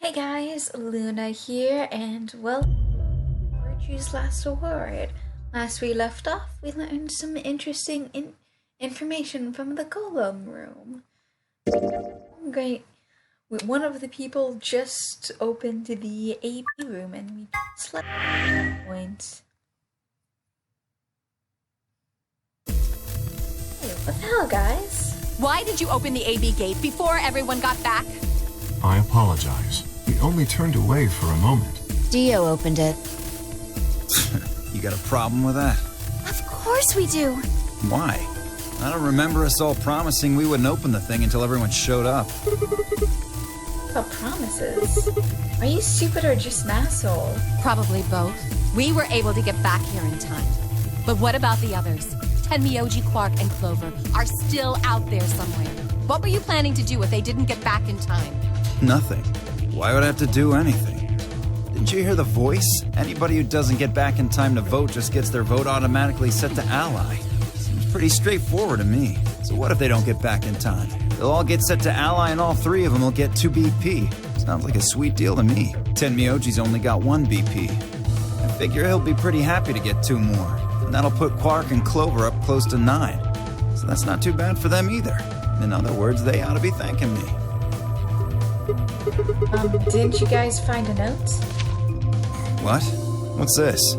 Hey guys, Luna here, and well, Virtue's last award. Last we left off, we learned some interesting information from the Golem room. Great. One of the people just opened the AB room and we slept points. Hey, what the hell, guys? Why did you open the AB gate before everyone got back? I apologize. We only turned away for a moment. Dio opened it. You got a problem with that? Of course we do. Why? I don't remember us all promising we wouldn't open the thing until everyone showed up. What promises? Are you stupid or just an asshole? Probably both. We were able to get back here in time. But what about the others? Tenmyoji, Quark, and Clover are still out there somewhere. What were you planning to do if they didn't get back in time? Nothing. Why would I have to do anything? Didn't you hear the voice? Anybody who doesn't get back in time to vote just gets their vote automatically set to ally. Seems pretty straightforward to me. So what if they don't get back in time? They'll all get set to ally and all three of them will get 2 BP. Sounds like a sweet deal to me. Tenmyoji's only got 1 BP. I figure he'll be pretty happy to get 2 more. And that'll put Quark and Clover up close to 9. So that's not too bad for them either. In other words, they ought to be thanking me. Didn't you guys find a note? What? What's this?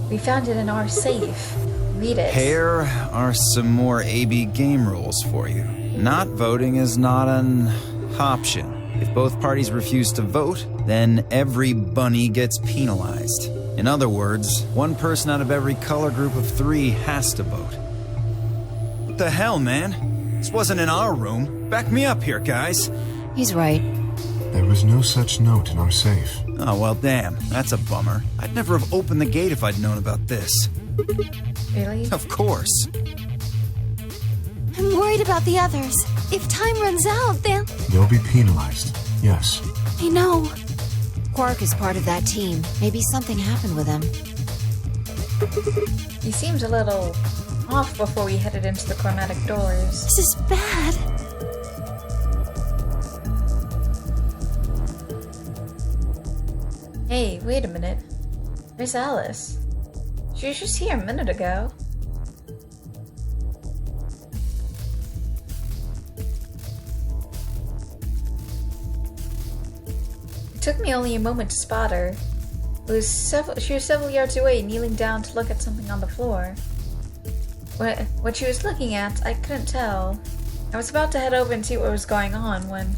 We found it in our safe. Read it. Here are some more AB game rules for you. Not voting is not an option. If both parties refuse to vote, then every bunny gets penalized. In other words, 1 person out of every color group of 3 has to vote. What the hell, man? This wasn't in our room. Back me up here, guys. He's right. There was no such note in our safe. Oh, well, damn. That's a bummer. I'd never have opened the gate if I'd known about this. Really? Of course. I'm worried about the others. If time runs out, They'll be penalized. Yes. I know. Quark is part of that team. Maybe something happened with him. He seems a little off before we headed into the chromatic doors. This is bad. Hey, wait a minute. Where's Alice? She was just here a minute ago. It took me only a moment to spot her. She was several yards away, kneeling down to look at something on the floor. What she was looking at, I couldn't tell. I was about to head over and see what was going on when...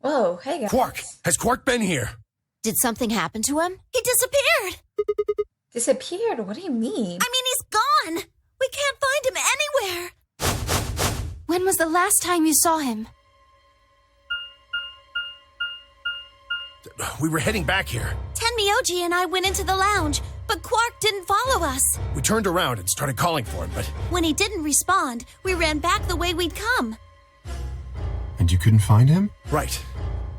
Whoa, hey guys. Quark! Has Quark been here? Did something happen to him? He disappeared! Disappeared? What do you mean? I mean, he's gone! We can't find him anywhere! When was the last time you saw him? We were heading back here. Tenmyoji and I went into the lounge, but Quark didn't follow us. We turned around and started calling for him, but... When he didn't respond, we ran back the way we'd come. And you couldn't find him? Right.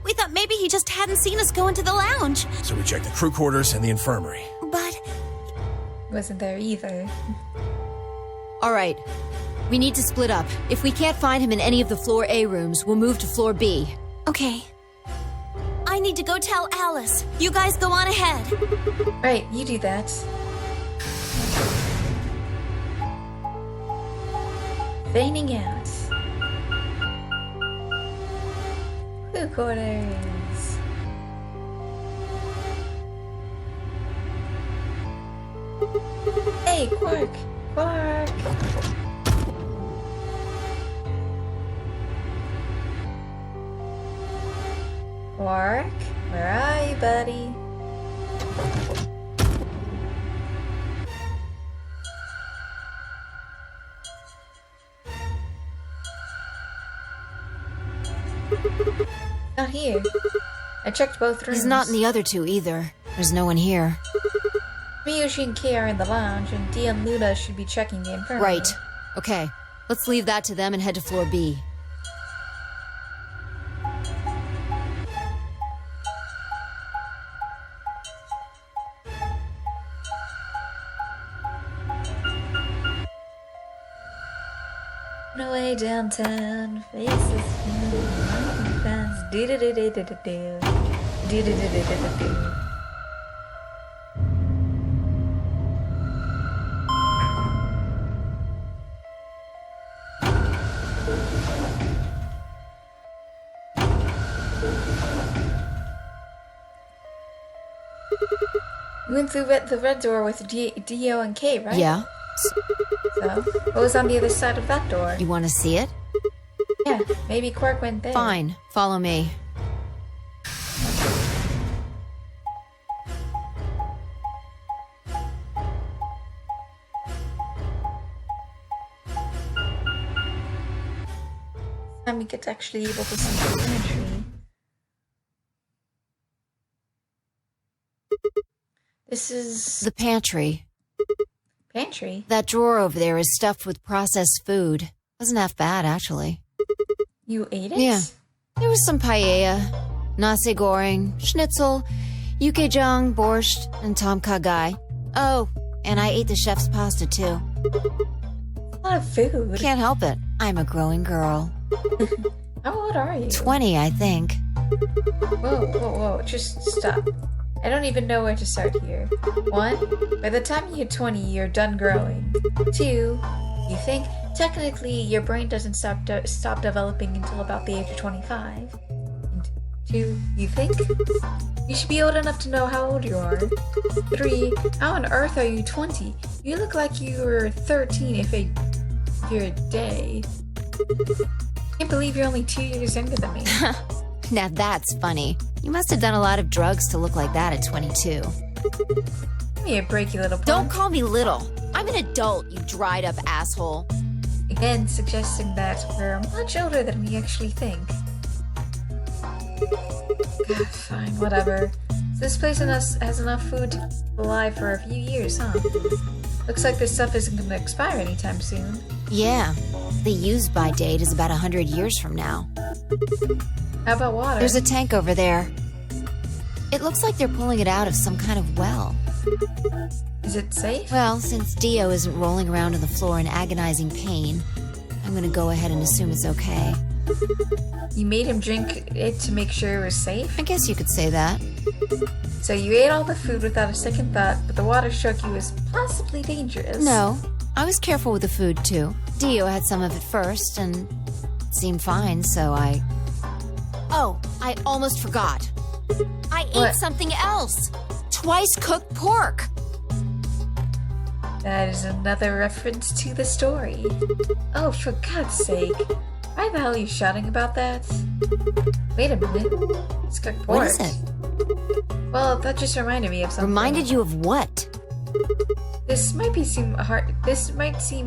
We thought maybe he just hadn't seen us go into the lounge. So we checked the crew quarters and the infirmary. But... Wasn't there either. All right. We need to split up. If we can't find him in any of the floor A rooms, we'll move to floor B. Okay. I need to go tell Alice. You guys go on ahead. Right, you do that. Feigning out. Crew quarters. Hey, Quark! Quark! Quark? Where are you, buddy? Not here. I checked both rooms. He's not in the other 2 either. There's no one here. Ryuji and Kei are in the lounge, and Dee and Luna should be checking the infirmary. Right. Okay. Let's leave that to them and head to floor B. No way downtown, faces fast. Do-do-do-do-do-do-do. Do-do-do-do-do-do-do. You went through the red door with Dio and Kay, right? Yeah. So, what was on the other side of that door? You want to see it? Yeah, maybe Quark went there. Fine. Follow me. And we get actually able to see the pantry. This is The pantry. pantry. That drawer over there is stuffed with processed food. Wasn't half bad, actually. You ate it? Yeah. There was some paella, nasi goreng, schnitzel, yukejang, borscht, and tom kha gai. Oh, and I ate the chef's pasta, too. A lot of food. Can't help it. I'm a growing girl. How old are you? 20, I think. Whoa. Just stop. I don't even know where to start here. 1, by the time you hit 20, you're done growing. 2, you think technically your brain doesn't stop developing until about the age of 25. And 2, you think you should be old enough to know how old you are. 3, how on earth are you 20? You look like you were 13 if you're a day. Can't believe you're only 2 years younger than me. Now that's funny. You must have done a lot of drugs to look like that at 22. Give me a break, you little punk. Don't call me little. I'm an adult, you dried up asshole. Again, suggesting that we're much older than we actually think. God, fine, whatever. So this place has enough food to keep alive for a few years, huh? Looks like this stuff isn't going to expire anytime soon. Yeah. The use-by date is about 100 years from now. How about water? There's a tank over there. It looks like they're pulling it out of some kind of well. Is it safe? Well, since Dio isn't rolling around on the floor in agonizing pain, I'm gonna go ahead and assume it's okay. You made him drink it to make sure it was safe? I guess you could say that. So you ate all the food without a second thought, but the water struck you as possibly dangerous. No, I was careful with the food, too. Dio had some of it first, and it seemed fine, so I... Oh, I almost forgot. I What? ate something else. Twice cooked pork. That is another reference to the story. Oh, for God's sake. Why the hell are you shouting about that? Wait a minute. It's cooked pork. What is it? Well, that just reminded me of something. Reminded you of what? This might seem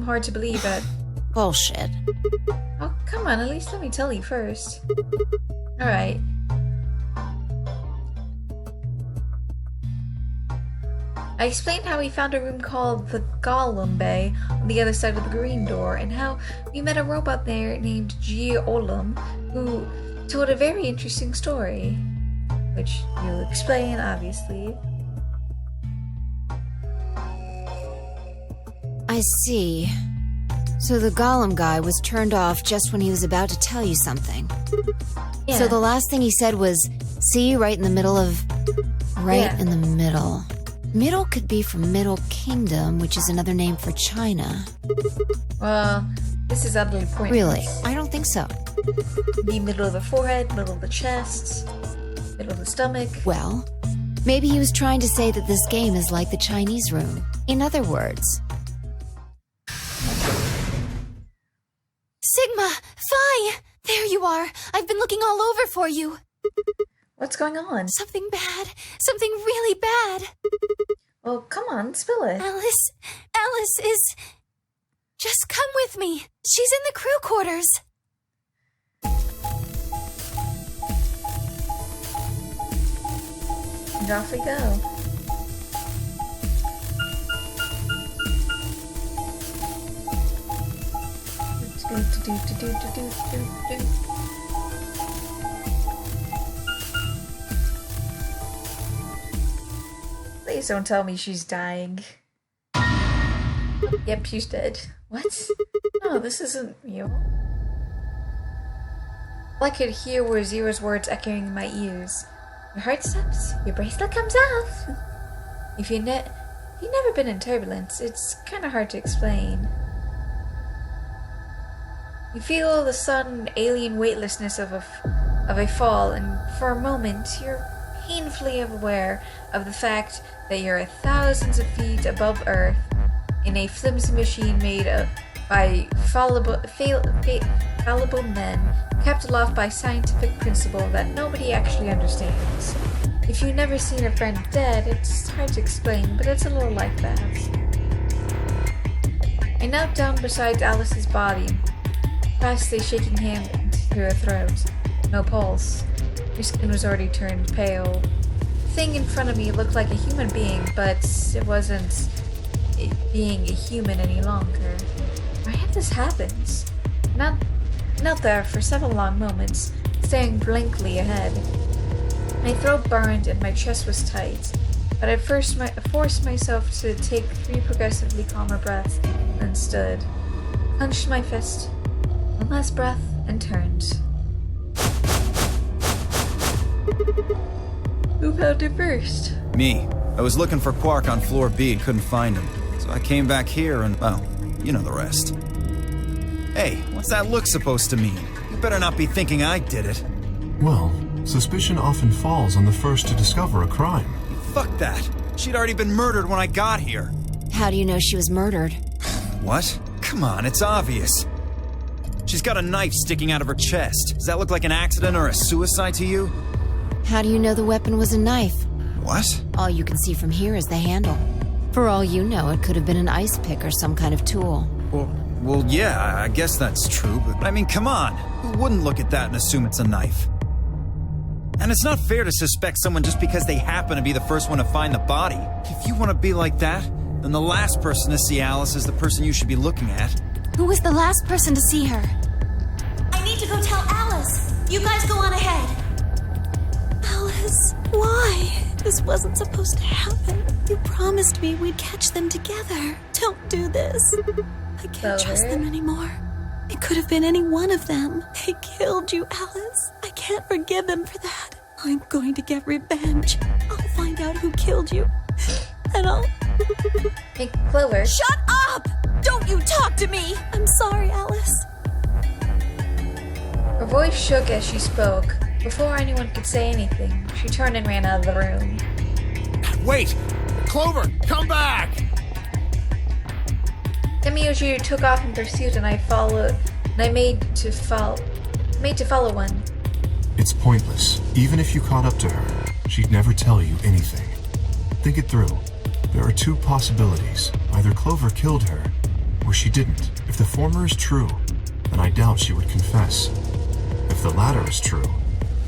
hard to believe, but... Bullshit. Oh, come on, at least let me tell you first. Alright. I explained how we found a room called the Gollum Bay on the other side of the green door, and how we met a robot there named G. Olum, who told a very interesting story. Which you'll explain, obviously. I see. So the Gollum guy was turned off just when he was about to tell you something. Yeah. So the last thing he said was, see, right in the middle of... Right Yeah. in the middle. Middle could be from Middle Kingdom, which is another name for China. Well, this is utterly pointless. Really? I don't think so. The middle of the forehead, middle of the chest, middle of the stomach. Well, maybe he was trying to say that this game is like the Chinese room. In other words... Sigma! Phi! There you are! I've been looking all over for you! What's going on? Something bad! Something really bad! Well, come on, spill it. Alice is... Just come with me! She's in the crew quarters! And off we go. Please don't tell me she's dying. Yep, she's dead. What? No, this isn't you. All I could hear were Zero's words echoing in my ears. Your heart stops, your bracelet comes off. If you've never been in turbulence, it's kind of hard to explain. You feel the sudden alien weightlessness of a fall, and for a moment you're painfully aware of the fact that you're thousands of feet above Earth in a flimsy machine made by fallible men, kept aloft by scientific principle that nobody actually understands. If you've never seen a friend dead, it's hard to explain, but it's a little like that. I knelt down beside Alice's body, passed a shaking hand to her throat. No pulse. Her skin was already turned pale. The thing in front of me looked like a human being, but it wasn't being a human any longer. Why had this happened? Knelt there for several long moments, staring blankly ahead. My throat burned and my chest was tight, but I forced myself to take 3 progressively calmer breaths, then stood, clenched my fist, one last breath, and turned. Who found it first? Me. I was looking for Quark on floor B and couldn't find him. So I came back here and, well, you know the rest. Hey, what's that look supposed to mean? You better not be thinking I did it. Well, suspicion often falls on the first to discover a crime. Fuck that. She'd already been murdered when I got here. How do you know she was murdered? What? Come on, it's obvious. She's got a knife sticking out of her chest. Does that look like an accident or a suicide to you? How do you know the weapon was a knife? What? All you can see from here is the handle. For all you know, it could have been an ice pick or some kind of tool. Well, yeah, I guess that's true, but I mean, come on. Who wouldn't look at that and assume it's a knife? And it's not fair to suspect someone just because they happen to be the first one to find the body. If you want to be like that, then the last person to see Alice is the person you should be looking at. Who was the last person to see her? I need to go tell Alice. You guys go on ahead. Alice, why? This wasn't supposed to happen. You promised me we'd catch them together. Don't do this. I can't trust them anymore. It could have been any one of them. They killed you, Alice. I can't forgive them for that. I'm going to get revenge. I'll find out who killed you. And I'll... Hey, Clover. Shut up! Don't you talk to me! I'm sorry, Alice. Her voice shook as she spoke. Before anyone could say anything, she turned and ran out of the room. Wait! Clover, come back! Demiurge took off in pursuit, and I followed. And I made to follow one. It's pointless. Even if you caught up to her, she'd never tell you anything. Think it through. There are 2 possibilities. Either Clover killed her, or she didn't. If the former is true, then I doubt she would confess. If the latter is true,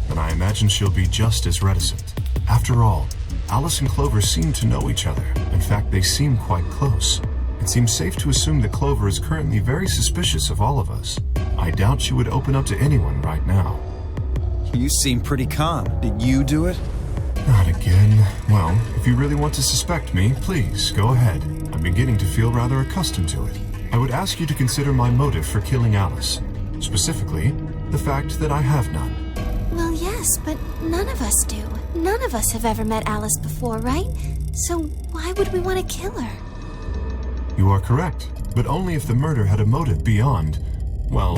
then I imagine she'll be just as reticent. After all, Alice and Clover seem to know each other. In fact, they seem quite close. It seems safe to assume that Clover is currently very suspicious of all of us. I doubt she would open up to anyone right now. You seem pretty calm. Did you do it? Not again. Well, if you really want to suspect me, please, go ahead. I'm beginning to feel rather accustomed to it. I would ask you to consider my motive for killing Alice. Specifically, the fact that I have none. Well, yes, but none of us do. None of us have ever met Alice before, right? So why would we want to kill her? You are correct, but only if the murder had a motive beyond, well,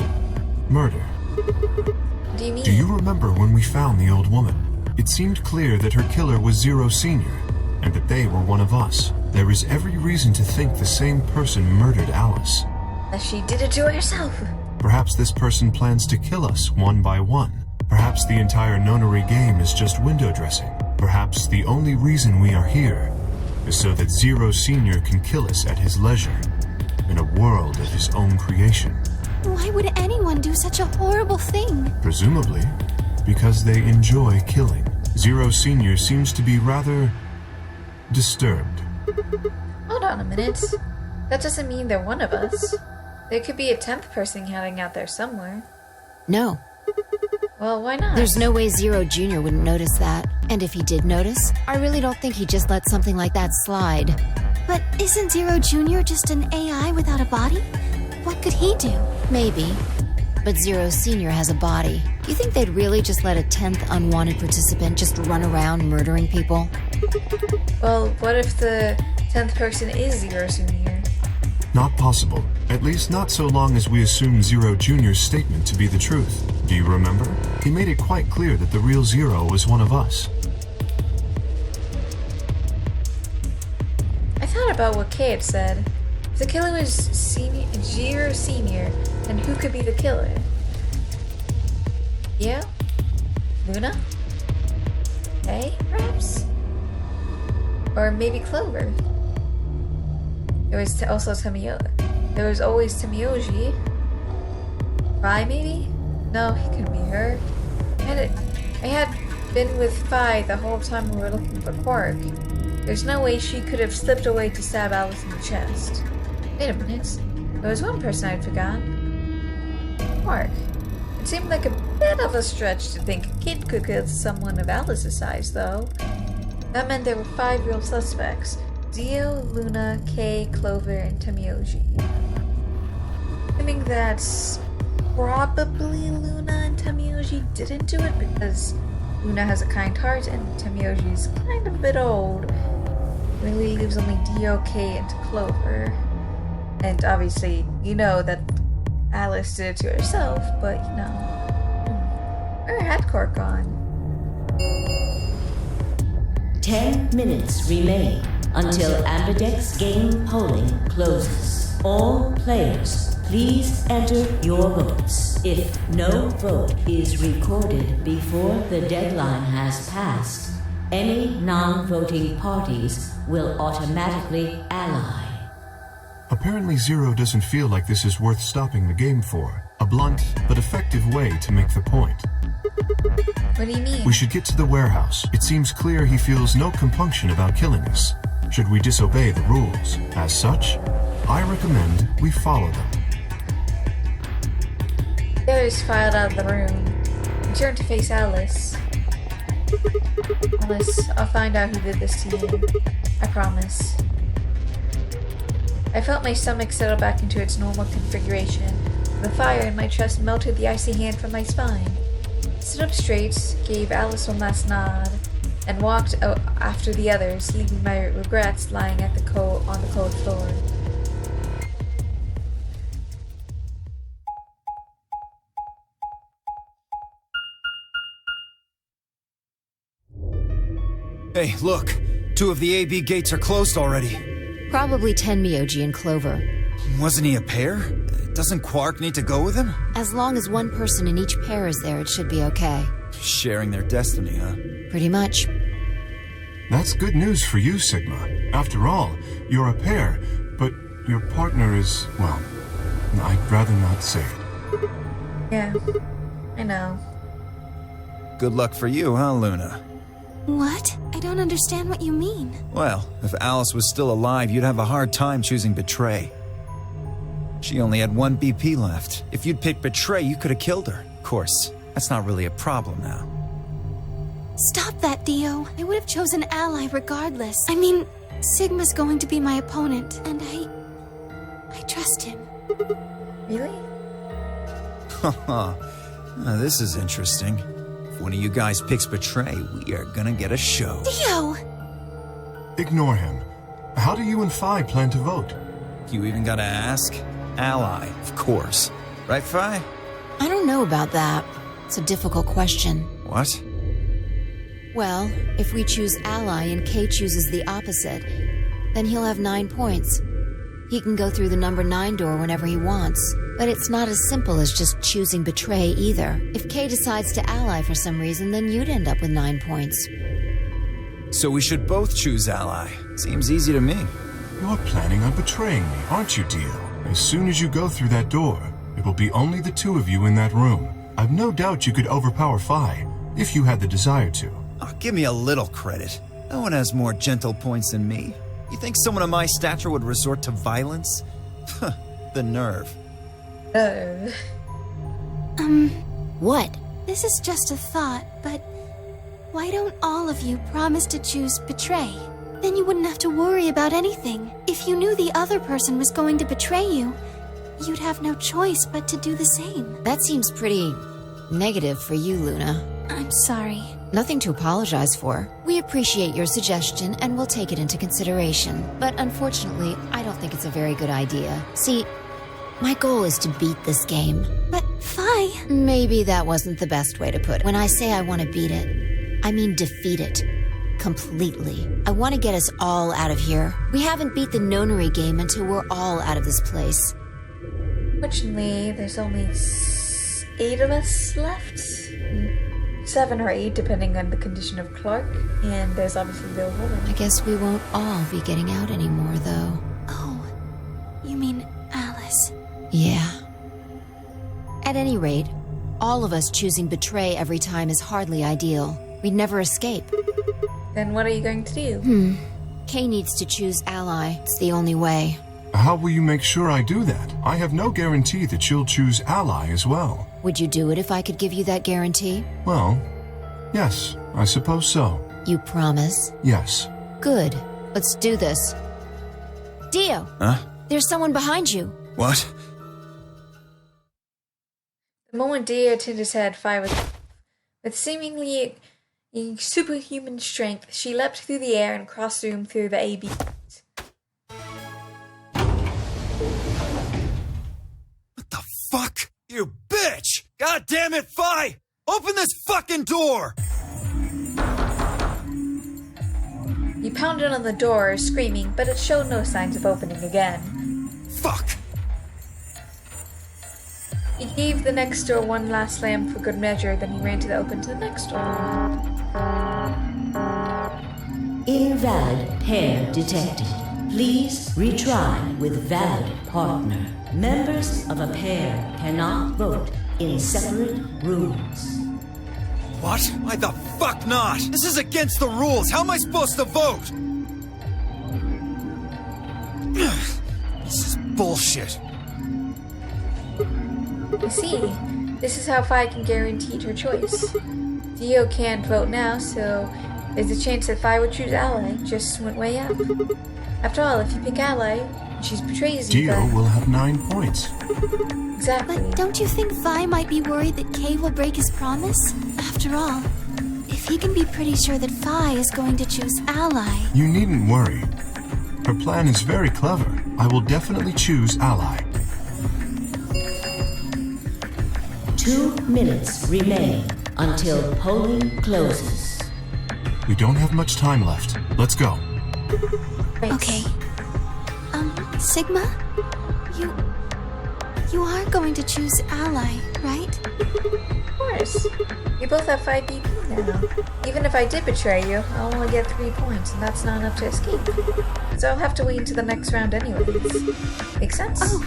murder. What do you mean? Do you remember when we found the old woman? It seemed clear that her killer was Zero Senior, and that they were one of us. There is every reason to think the same person murdered Alice. That she did it to herself. Perhaps this person plans to kill us one by one. Perhaps the entire nonary game is just window dressing. Perhaps the only reason we are here is so that Zero Senior can kill us at his leisure, in a world of his own creation. Why would anyone do such a horrible thing? Presumably, because they enjoy killing. Zero Senior seems to be rather disturbed. Hold on a minute. That doesn't mean they're one of us. There could be a 10th person hiding out there somewhere. No. Well, why not? There's no way Zero Jr. wouldn't notice that. And if he did notice, I really don't think he'd just let something like that slide. But isn't Zero Jr. just an AI without a body? what could he do? Maybe. But Zero Senior has a body. You think they'd really just let a 10th unwanted participant just run around murdering people? Well, what if the 10th person is Zero Senior? Not possible. At least not so long as we assume Zero Jr.'s statement to be the truth. Do you remember? He made it quite clear that the real Zero was one of us. I thought about what Kay had said. If the killer was Zero Senior, then who could be the killer? Yeah? Luna? Hey, perhaps? Or maybe Clover? There was also There was always Tamiyoji. Fi, maybe? No, he couldn't be her. I had been with Fi the whole time we were looking for Quark. There's no way she could have slipped away to stab Alice in the chest. Wait a minute. There was one person I'd forgotten. Quark. It seemed like a bit of a stretch to think a kid could kill someone of Alice's size, though. That meant there were 5 real suspects. Dio, Luna, Kay, Clover, and Tamiyoji. I think that's probably Luna and Tamiyoji didn't do it because Luna has a kind heart and Tamiyoji's kind of a bit old. Really leaves only Dio, Kay, and Clover. And obviously, you know that Alice did it to herself, but you know. Where had Quark gone? 10 minutes remain until Ambidex game polling closes. All players, please enter your votes. If no vote is recorded before the deadline has passed, any non-voting parties will automatically ally. Apparently Zero doesn't feel like this is worth stopping the game for. A blunt but effective way to make the point. What do you mean? We should get to the warehouse. It seems clear he feels no compunction about killing us. Should we disobey the rules? As such, I recommend we follow them. The others filed out of the room and turned to face Alice. Alice, I'll find out who did this to you. I promise. I felt my stomach settle back into its normal configuration. The fire in my chest melted the icy hand from my spine. I stood up straight, gave Alice one last nod, and walked out after the others, leaving my regrets lying on the cold floor. Hey, look! 2 of the AB gates are closed already. Probably Tenmyoji and Clover. Wasn't he a pair? Doesn't Quark need to go with him? As long as one person in each pair is there, it should be okay. Sharing their destiny, huh? Pretty much. That's good news for you, Sigma. After all, you're a pair, but your partner is, well, I'd rather not say it. Yeah, I know. Good luck for you, huh, Luna? What? I don't understand what you mean. Well, if Alice was still alive, you'd have a hard time choosing Betray. She only had 1 BP left. If you'd picked Betray, you could have killed her. Of course, that's not really a problem now. Stop that, Dio. I would have chosen Ally regardless. I mean, Sigma's going to be my opponent, and I trust him. Really? Haha. This is interesting. If one of you guys picks Betray, we are gonna get a show. Dio! Ignore him. How do you and Fi plan to vote? You even gotta ask? Ally, of course. Right, Fi? I don't know about that. It's a difficult question. What? Well, if we choose Ally and Kay chooses the opposite, then he'll have 9 points. He can go through the number 9 door whenever he wants. But it's not as simple as just choosing Betray either. If Kay decides to ally for some reason, then you'd end up with 9 points. So we should both choose Ally. Seems easy to me. You're planning on betraying me, aren't you, Dio? As soon as you go through that door, it will be only the 2 of you in that room. I've no doubt you could overpower Fi, if you had the desire to. Oh, give me a little credit. No one has more gentle points than me. You think someone of my stature would resort to violence? The nerve. What? This is just a thought, but why don't all of you promise to choose Betray? Then you wouldn't have to worry about anything. If you knew the other person was going to betray you, you'd have no choice but to do the same. That seems pretty negative for you, Luna. I'm sorry. Nothing to apologize for. We appreciate your suggestion and we'll take it into consideration. But unfortunately, I don't think it's a very good idea. See, my goal is to beat this game. But, Fi... Maybe that wasn't the best way to put it. When I say I want to beat it, I mean defeat it. Completely. I want to get us all out of here. We haven't beat the nonary game until we're all out of this place. Fortunately, there's only 8 of us left. 7 or 8, depending on the condition of Clark. And there's obviously the woman. I guess we won't all be getting out anymore, though. Oh, you mean Alice? Yeah. At any rate, all of us choosing betray every time is hardly ideal. We'd never escape. Then what are you going to do? Kay needs to choose ally. It's the only way. How will you make sure I do that? I have no guarantee that she'll choose ally as well. Would you do it if I could give you that guarantee? Well, yes, I suppose so. You promise? Yes. Good. Let's do this. Dio! Huh? There's someone behind you. What? The moment Dio turned his head, Fi with seemingly superhuman strength, she leapt through the air and crossed the room through the AB. What the fuck? You bitch! God damn it, Fi! Open this fucking door! He pounded on the door, screaming, but it showed no signs of opening again. Fuck! He gave the next door one last slam for good measure, then he ran to open to the next door. Invalid pair detected. Please retry with valid partner. Members of a pair cannot vote in separate rooms. What? Why the fuck not? This is against the rules. How am I supposed to vote? This is bullshit. You see, this is how Fi can guarantee her choice. Dio can't vote now, so there's a chance that Fi would choose ally. Just went way up. After all, if you pick ally, and she betrays you, Dio will have 9 points. Exactly. But don't you think Vi might be worried that Kay will break his promise? After all, if he can be pretty sure that Vi is going to choose ally... You needn't worry. Her plan is very clever. I will definitely choose ally. 2 minutes remain until polling closes. We don't have much time left. Let's go. Right. Okay. Sigma? You are going to choose ally, right? Of course. You both have 5 BP now. Even if I did betray you, I'll only get 3 points, and that's not enough to escape. So I'll have to wait until the next round anyways. Make sense? Oh,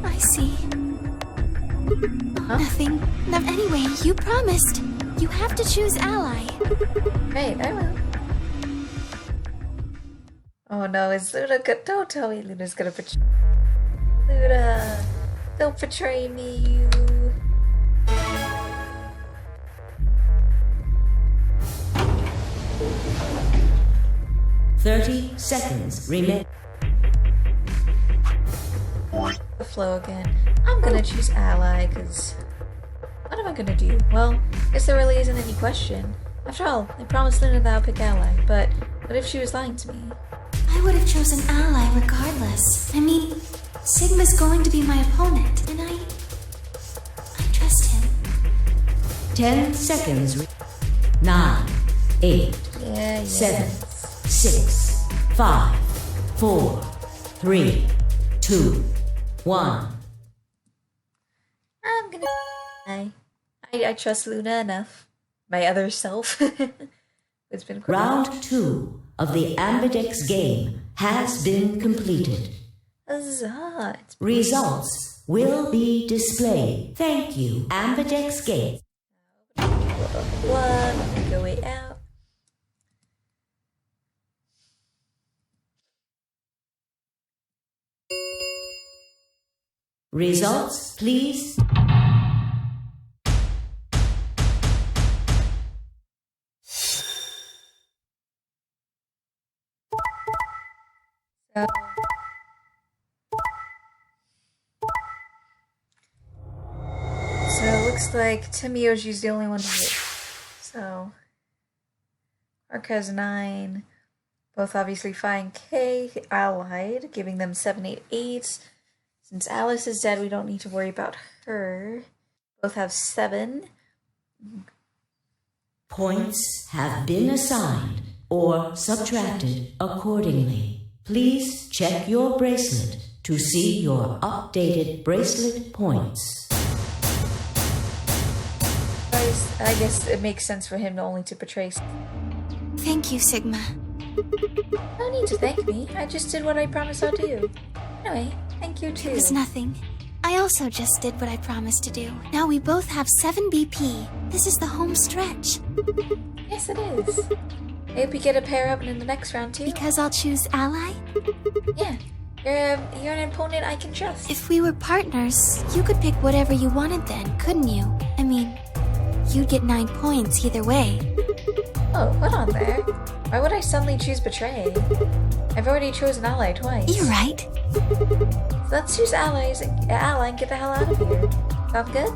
I see. Huh? Nothing. No, anyway, you promised. You have to choose ally. Right, I will. Oh no, is Luna good? Don't tell me Luna's gonna betray. Luna, don't betray me, you. Thirty seconds remain. The flow again. I'm gonna choose ally, cause what am I gonna do? Well, I guess there really isn't any question. After all, I promised Luna that I'll pick ally, but what if she was lying to me? I would have chosen ally regardless. I mean, Sigma's going to be my opponent, and I trust him. 10 seconds. 9, 8, Yeah, 7, 6, 5, 4, 3, 2, 1. I'm gonna I trust Luna enough. My other self. It's been quite Round 2 of the Ambidex game has been completed. Huzzah. Results will be displayed. Thank you, Ambidex game. One, I'm gonna go way out. Results, please. So, looks like Timioji's the only one to hit. So, Quark has 9. Both obviously Phi and K allied, giving them 7, 8, 8. Since Alice is dead, we don't need to worry about her. Both have 7. Points have been assigned or subtracted accordingly. Please check your bracelet to see your updated bracelet points. I guess it makes sense for him only to betray. Thank you, Sigma. No need to thank me. I just did what I promised I'll do. Anyway, thank you too. It was nothing. I also just did what I promised to do. Now we both have 7 BP. This is the home stretch. Yes, it is. I hope you get a pair up in the next round too. Because I'll choose ally? Yeah. You're an opponent I can trust. If we were partners, you could pick whatever you wanted then, couldn't you? I mean, you'd get 9 points either way. Oh, hold on there. Why would I suddenly choose Betray? I've already chosen Ally twice. You're right. So let's choose Ally and get the hell out of here. Sound good?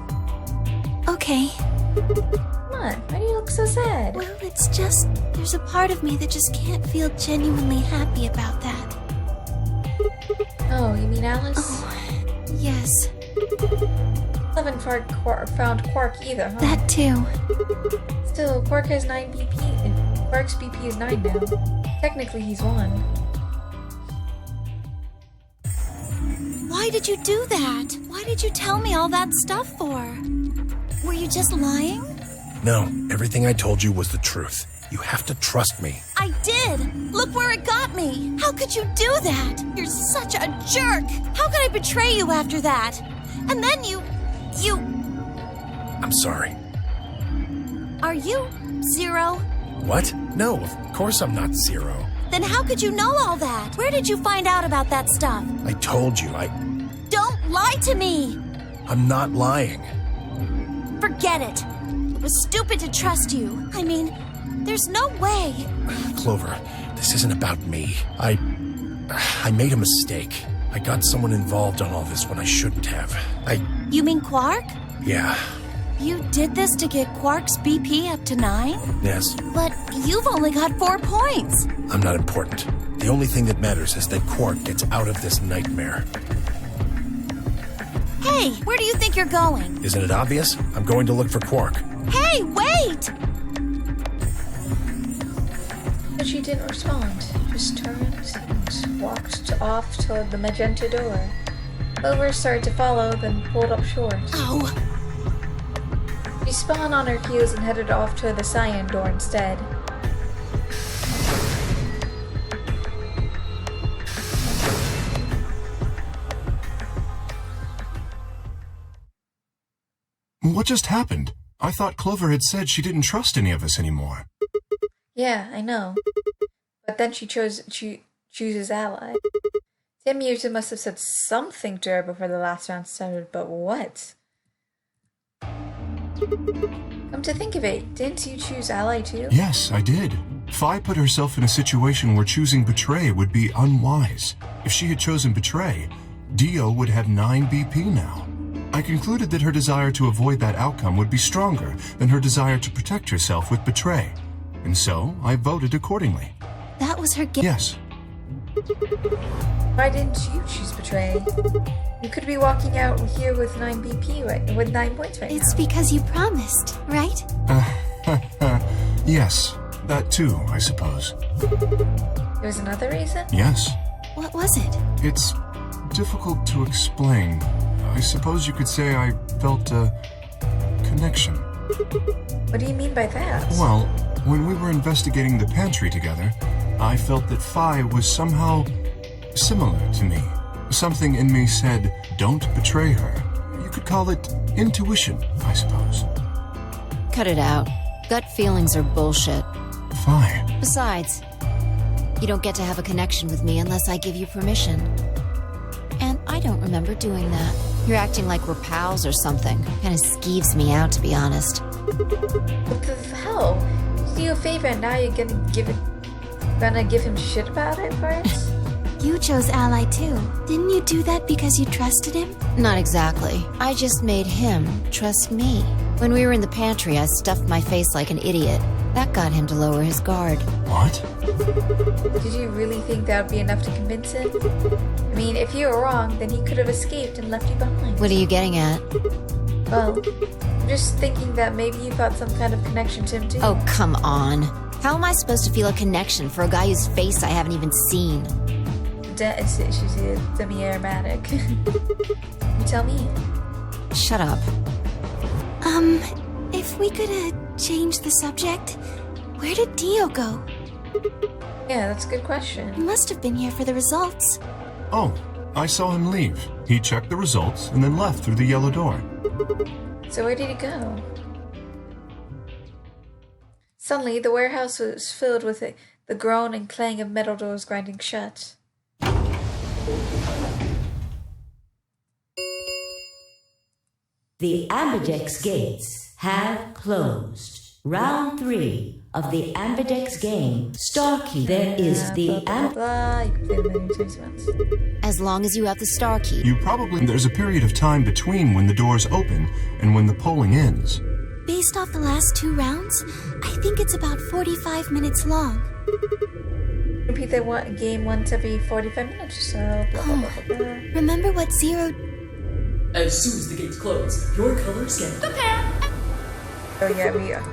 Okay. Come on, why do you look so sad? Well, it's just, there's a part of me that just can't feel genuinely happy about that. Oh, you mean Alice? Oh, yes. Haven't found Quark either, huh? That too. Still, Quark has 9 BP, and Quark's BP is 9 now. Technically, he's 1. Why did you do that? Why did you tell me all that stuff for? Were you just lying? No, everything I told you was the truth. You have to trust me. I did! Look where it got me! How could you do that? You're such a jerk! How could I betray you after that? And then you... I'm sorry. Are you Zero? What? No, of course I'm not Zero. Then how could you know all that? Where did you find out about that stuff? I told you, Don't lie to me! I'm not lying. Forget it. It was stupid to trust you. I mean, there's no way. Clover, this isn't about me. I made a mistake. I got someone involved on all this when I shouldn't have. You mean Quark? Yeah. You did this to get Quark's BP up to 9? Yes. But you've only got 4 points. I'm not important. The only thing that matters is that Quark gets out of this nightmare. Hey, where do you think you're going? Isn't it obvious? I'm going to look for Quark. Hey, wait! But she didn't respond. Just turned and walked off toward the magenta door. Clover started to follow, then pulled up short. Ow! She spun on her heels and headed off to the cyan door instead. What just happened? I thought Clover had said she didn't trust any of us anymore. Yeah, I know. But then she chooses Ally. Tim User must have said something to her before the last round started, but what? Come to think of it, didn't you choose Ally too? Yes, I did. Phi put herself in a situation where choosing Betray would be unwise. If she had chosen Betray, Dio would have 9 BP now. I concluded that her desire to avoid that outcome would be stronger than her desire to protect herself with Betray. And so, I voted accordingly. That was her gift. Yes. Why didn't you choose Betray? You could be walking out here with 9 BP, with 9 points right It's now. because you promised, right? Yes, that too, I suppose. There's another reason? Yes. What was it? It's difficult to explain. I suppose you could say I felt a connection. What do you mean by that? Well, when we were investigating the pantry together, I felt that Phi was somehow similar to me. Something in me said, don't betray her. You could call it intuition, I suppose. Cut it out. Gut feelings are bullshit. Phi. Besides, you don't get to have a connection with me unless I give you permission. And I don't remember doing that. You're acting like we're pals or something. Kinda skeeves me out, to be honest. What the hell? Do you a favor and now you're gonna give him shit about it first? You chose Ally too. Didn't you do that because you trusted him? Not exactly. I just made him trust me. When we were in the pantry, I stuffed my face like an idiot. That got him to lower his guard. What? Did you really think that would be enough to convince him? I mean, if you were wrong, then he could have escaped and left you behind. What are you getting at? Well, I'm just thinking that maybe you felt some kind of connection to him too. Oh, come on. How am I supposed to feel a connection for a guy whose face I haven't even seen? She's demi-aromatic. You tell me. Shut up. If we could, change the subject, where did Dio go? Yeah, that's a good question. He must have been here for the results. Oh, I saw him leave. He checked the results and then left through the yellow door. So where did he go? Suddenly, the warehouse was filled with the groan and clang of metal doors grinding shut. The Ambidex gates have closed. Round 3 of the Ambidex game, Starkey. There is the Blah, you can play the menu times once. As long as you have the star key. There's a period of time between when the doors open and when the polling ends. Based off the last 2 rounds, I think it's about 45 minutes long. Repeat that game once every 45 minutes or so. Blah, blah, blah, blah, blah. Remember what Zero... As soon as the gates close, your colors get... Oh yeah, we are.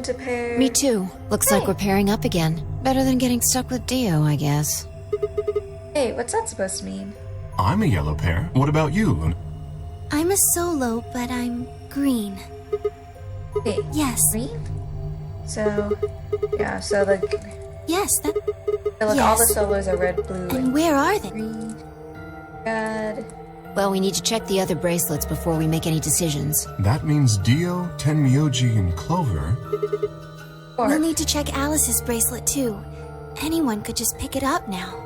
To pair. Me too. Looks like we're pairing up again. Better than getting stuck with Dio, I guess. Hey, what's that supposed to mean? I'm a yellow pair. What about you? I'm a solo, but I'm green. Hey, Yes. green? So, yeah, so like, Yes, that... so like all the solos are red, blue, And where are they? green. God. Well, we need to check the other bracelets before we make any decisions. That means Dio, Tenmyoji, and Clover. We'll need to check Alice's bracelet, too. Anyone could just pick it up now.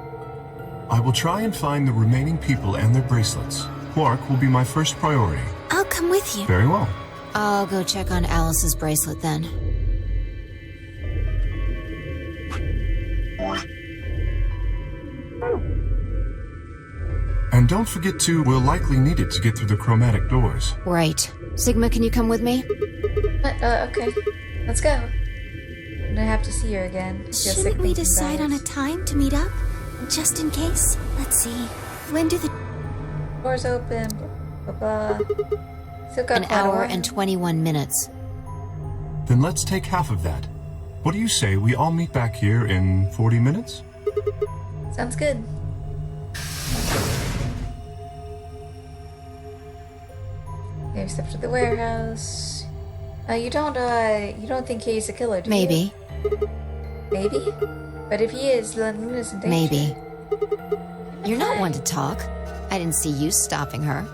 I will try and find the remaining people and their bracelets. Quark will be my first priority. I'll come with you. Very well. I'll go check on Alice's bracelet then. And don't forget we'll likely need it to get through the chromatic doors. Right. Sigma, can you come with me? Okay. Let's go. I'm gonna have to see her again. Shouldn't we decide on a time to meet up? Just in case? Let's see. When do the... Doors open, blah, blah, blah. Still got An hour and 21 minutes. Then let's take half of that. What do you say we all meet back here in 40 minutes? Sounds good. Maybe step to the warehouse. You don't think he's a killer, do you? Maybe. Maybe? But if he is, then Luna's in danger. Maybe. You're not one to talk. I didn't see you stopping her.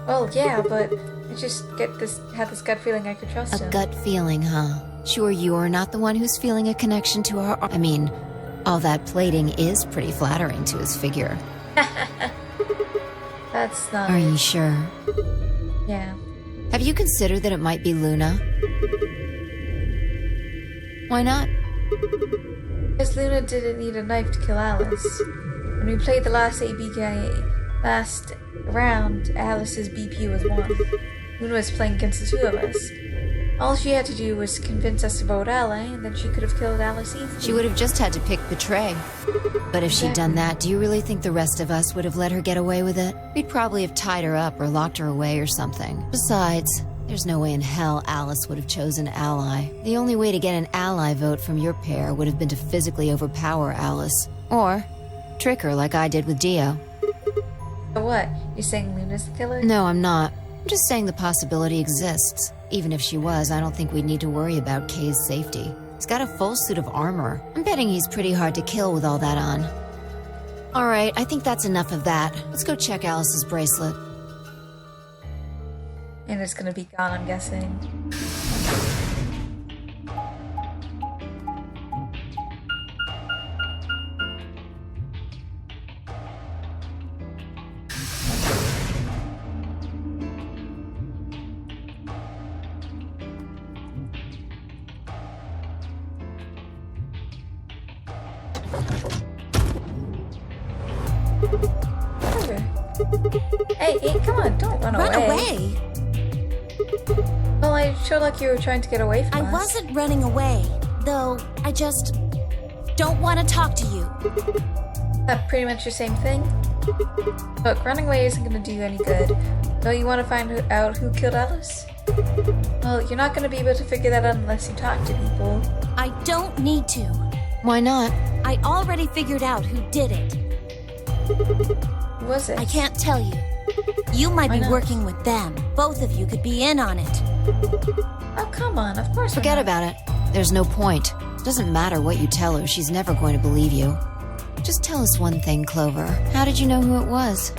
Well, yeah, but I just had this gut feeling I could trust him. A gut feeling, huh? Sure you're not the one who's feeling a connection to her? I mean, all that plating is pretty flattering to his figure. That's not... Are you sure? Yeah. Have you considered that it might be Luna? Why not? Because Luna didn't need a knife to kill Alice. When we played the last last round, Alice's BP was 1. Luna was playing against the 2 of us. All she had to do was convince us to vote Ally, and then she could have killed Alice easily. She would have just had to pick betray. But if she'd done that, do you really think the rest of us would have let her get away with it? We'd probably have tied her up or locked her away or something. Besides, there's no way in hell Alice would have chosen Ally. The only way to get an ally vote from your pair would have been to physically overpower Alice. Or trick her like I did with Dio. So what? You're saying Luna's the killer? No, I'm not. I'm just saying the possibility exists. Even if she was, I don't think we'd need to worry about Kay's safety. He's got a full suit of armor. I'm betting he's pretty hard to kill with all that on. Alright, I think that's enough of that. Let's go check Alice's bracelet. And it's gonna be gone, I'm guessing. Hey, come on, don't run away. Run away? Well, I feel like you were trying to get away from us. I wasn't running away, though I just don't want to talk to you. That pretty much the same thing? Look, running away isn't going to do you any good. Don't you want to find out who killed Alice? Well, you're not going to be able to figure that out unless you talk to people. I don't need to. Why not? I already figured out who did it. Who was it? I can't tell you. You might Why be not? working with them. Both of you could be in on it. Oh, come on, of course Forget we're not. about it. There's no point. Doesn't matter what you tell her, she's never going to believe you. Just tell us one thing, Clover. How did you know who it was?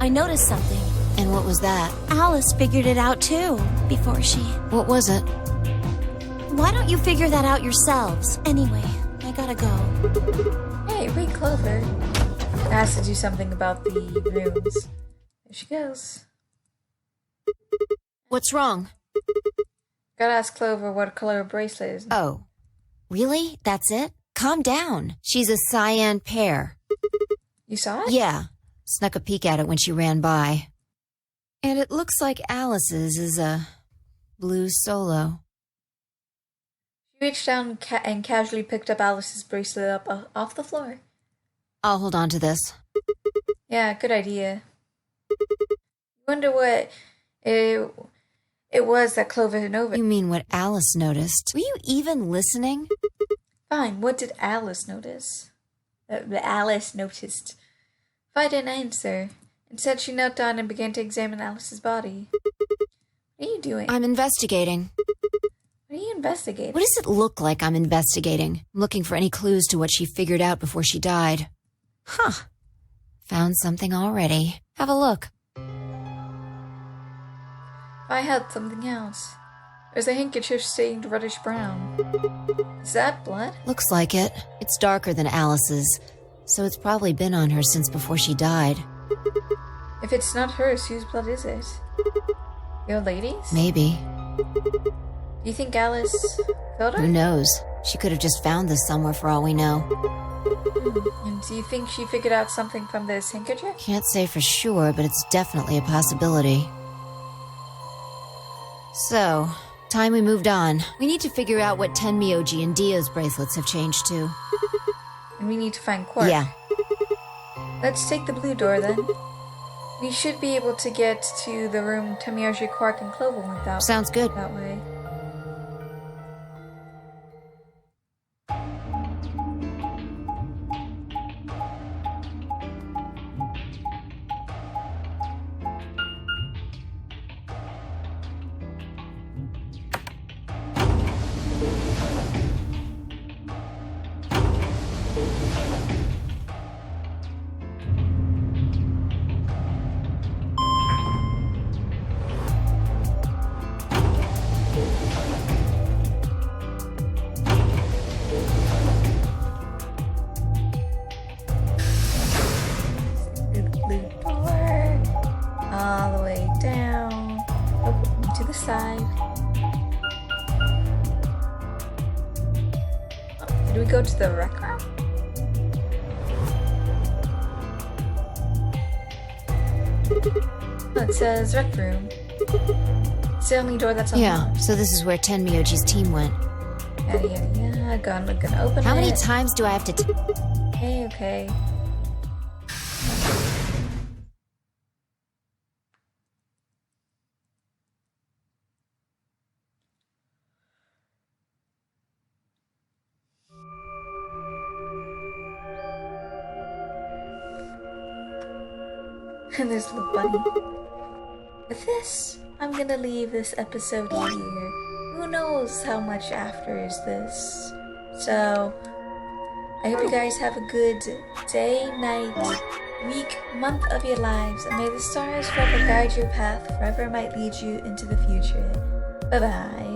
I noticed something. And what was that? Alice figured it out too, before she... What was it? Why don't you figure that out yourselves? Anyway, I gotta go. Hey, wait, Clover. I has to do something about the rooms. There she goes. What's wrong? Gotta ask Clover what color her bracelet is. Oh. Really? That's it? Calm down. She's a cyan pear. You saw it? Yeah. Snuck a peek at it when she ran by. And it looks like Alice's is a blue solo. She reached down and casually picked up Alice's bracelet up off the floor. I'll hold on to this. Yeah, good idea. Wonder what it was that Clover had noticed. You mean what Alice noticed? Were you even listening? Fine, what did Alice notice? Alice noticed. If I didn't answer, instead she knelt down and began to examine Alice's body. What are you doing? I'm investigating. What are you investigating? What does it look like I'm investigating? I'm looking for any clues to what she figured out before she died. Huh. Found something already. Have a look. I had something else. There's a handkerchief stained reddish brown. Is that blood? Looks like it. It's darker than Alice's, so it's probably been on her since before she died. If it's not hers, whose blood is it? The old lady's? Maybe. Do you think Alice killed her? Who knows? She could have just found this somewhere for all we know. And do you think she figured out something from this handkerchief? Can't say for sure, but it's definitely a possibility. So, time we moved on. We need to figure out what Tenmyoji and Dio's bracelets have changed to. And we need to find Quark. Yeah. Let's take the blue door then. We should be able to get to the room Tenmyoji, Quark, and Clover went out. Sounds good. That way. Blue door. All the way down. Oh, to the side. Oh, did we go to the rec room? Oh, it says rec room. It's the only door that's unlocked. Yeah, so this is where Tenmyoji's team went. Yada yada yada. Gonna open How it. many times do I have to Okay. And there's the bunny. With this, I'm gonna leave this episode here. Who knows how much after is this? So, I hope you guys have a good day, night, week, month of your lives, and may the stars forever guide your path wherever it might lead you into the future. Bye-bye.